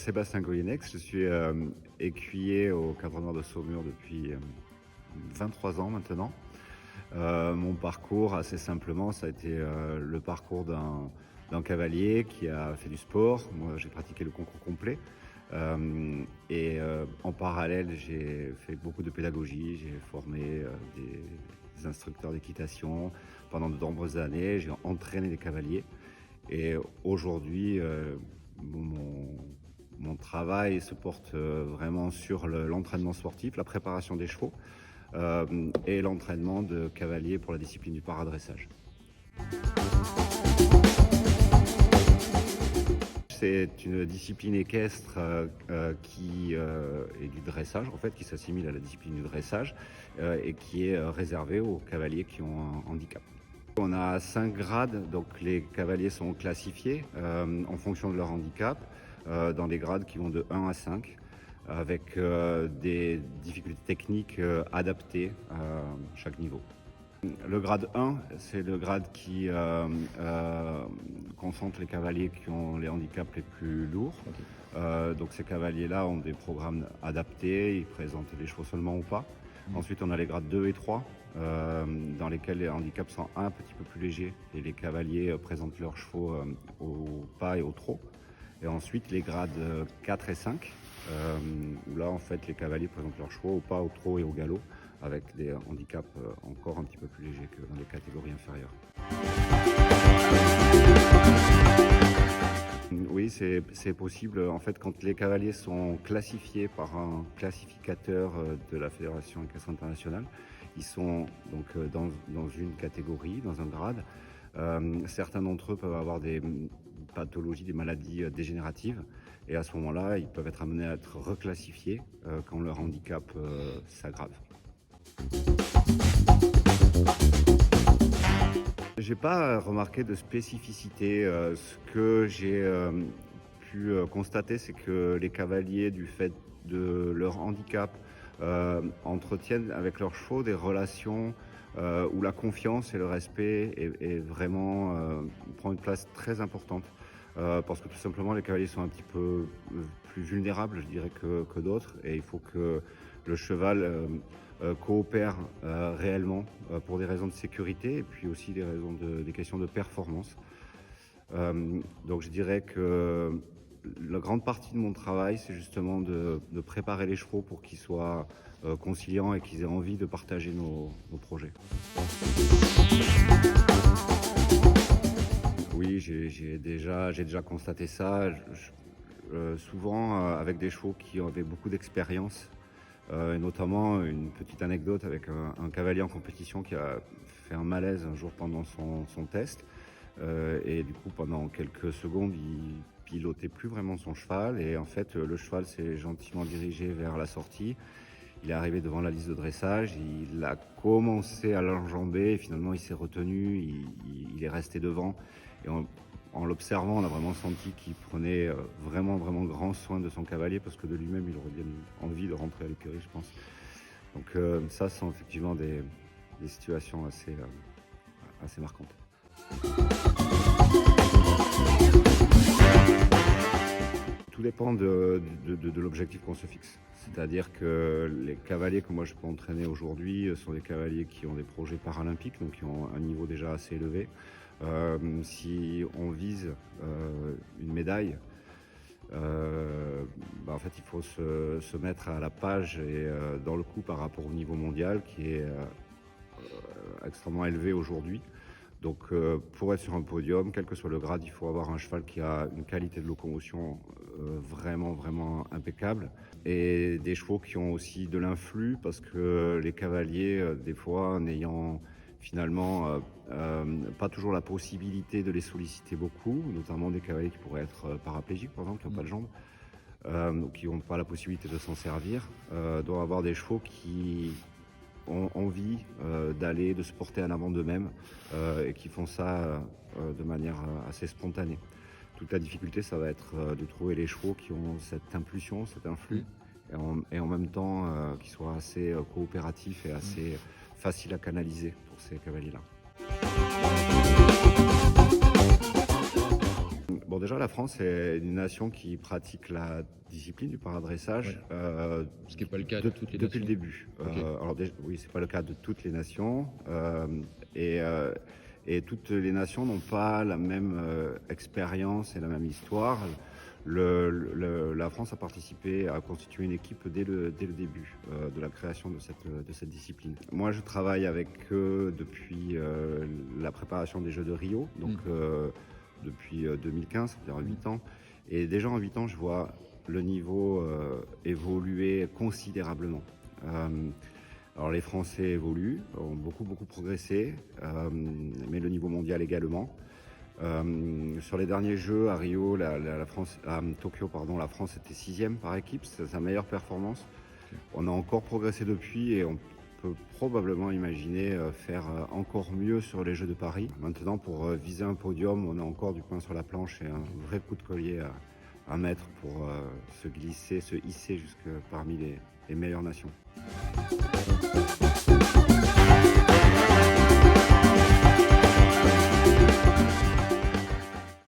Sébastien Goyenex, je suis écuyer au Cadre Noir de Saumur depuis 23 ans maintenant. Mon parcours, assez simplement, ça a été le parcours d'un cavalier qui a fait du sport. Moi, j'ai pratiqué le concours complet. En parallèle, j'ai fait beaucoup de pédagogie. J'ai formé des instructeurs d'équitation pendant de nombreuses années. J'ai entraîné des cavaliers. Et aujourd'hui, mon travail se porte vraiment sur l'entraînement sportif, la préparation des chevaux et l'entraînement de cavaliers pour la discipline du paradressage. C'est une discipline équestre qui est du dressage, en fait, qui s'assimile à la discipline du dressage et qui est réservée aux cavaliers qui ont un handicap. On a 5 grades, donc les cavaliers sont classifiés en fonction de leur handicap dans des grades qui vont de 1 à 5 avec des difficultés techniques adaptées à chaque niveau. Le grade 1, c'est le grade qui concentre les cavaliers qui ont les handicaps les plus lourds. Donc ces cavaliers-là ont des programmes adaptés, ils présentent les chevaux seulement ou pas. Ensuite, on a les grades 2 et 3, dans lesquels les handicaps sont un petit peu plus légers et les cavaliers présentent leurs chevaux au pas et au trot. Et ensuite, les grades 4 et 5, où là, en fait, les cavaliers présentent leurs chevaux au pas, au trot et au galop, avec des handicaps encore un petit peu plus légers que dans les catégories inférieures. Oui, c'est possible. En fait, quand les cavaliers sont classifiés par un classificateur de la Fédération équestre internationale, ils sont donc dans une catégorie, dans un grade. Certains d'entre eux peuvent avoir des pathologies, des maladies dégénératives. Et à ce moment-là, ils peuvent être amenés à être reclassifiés quand leur handicap s'aggrave. J'ai pas remarqué de spécificité. Ce que j'ai pu constater, c'est que les cavaliers, du fait de leur handicap, entretiennent avec leurs chevaux des relations où la confiance et le respect est vraiment prend une place très importante. Parce que tout simplement les cavaliers sont un petit peu plus vulnérables, je dirais, que d'autres, et il faut que le cheval coopère réellement pour des raisons de sécurité et puis aussi des questions de performance. Donc je dirais que la grande partie de mon travail, c'est justement de préparer les chevaux pour qu'ils soient conciliants et qu'ils aient envie de partager nos projets. Oui, j'ai déjà constaté ça. Souvent avec des chevaux qui avaient beaucoup d'expérience, et notamment une petite anecdote avec un cavalier en compétition qui a fait un malaise un jour pendant son test. Et du coup, pendant quelques secondes, il pilotait plus vraiment son cheval. Et en fait, le cheval s'est gentiment dirigé vers la sortie. Il est arrivé devant la lisse de dressage, il a commencé à l'enjamber et finalement il s'est retenu, il est resté devant. Et en l'observant, on a vraiment senti qu'il prenait vraiment grand soin de son cavalier parce que de lui-même, il aurait bien eu envie de rentrer à l'écurie, je pense. Donc ça, ce sont effectivement des situations assez marquantes. Tout dépend de l'objectif qu'on se fixe. C'est-à-dire que les cavaliers que moi je peux entraîner aujourd'hui sont des cavaliers qui ont des projets paralympiques, donc qui ont un niveau déjà assez élevé. Si on vise une médaille, en fait il faut se mettre à la page et dans le coup par rapport au niveau mondial qui est extrêmement élevé aujourd'hui. Donc pour être sur un podium, quel que soit le grade, il faut avoir un cheval qui a une qualité de locomotion vraiment impeccable et des chevaux qui ont aussi de l'influx parce que les cavaliers, des fois, n'ayant finalement pas toujours la possibilité de les solliciter beaucoup, notamment des cavaliers qui pourraient être paraplégiques par exemple, qui n'ont pas de jambes, ou qui n'ont pas la possibilité de s'en servir, doivent avoir des chevaux qui ont envie d'aller, de se porter en avant d'eux-mêmes et qui font ça de manière assez spontanée. Toute la difficulté, ça va être de trouver les chevaux qui ont cette impulsion, cet influx, et en même temps qui soient assez coopératifs et assez faciles à canaliser pour ces cavaliers-là. Bon, déjà, la France est une nation qui pratique la discipline du paradressage Ce qui n'est pas le cas de toutes les depuis nations. le début. Ok. Alors, oui, c'est pas le cas de toutes les nations. Et toutes les nations n'ont pas la même expérience et la même histoire. La France a participé à constituer une équipe dès le début de la création de cette discipline. Moi, je travaille avec eux depuis la préparation des Jeux de Rio, donc depuis 2015, c'est-à-dire 8 ans. Et déjà en 8 ans, je vois le niveau évoluer considérablement. Alors les Français évoluent, ont beaucoup progressé, mais le niveau mondial également. Sur les derniers Jeux à Rio, la France, à Tokyo, pardon, la France était 6e par équipe, c'est sa meilleure performance. On a encore progressé depuis et on peut probablement imaginer faire encore mieux sur les Jeux de Paris. Maintenant, pour viser un podium, on a encore du pain sur la planche et un vrai coup de collier à mettre pour se glisser, se hisser jusque parmi les meilleures nations.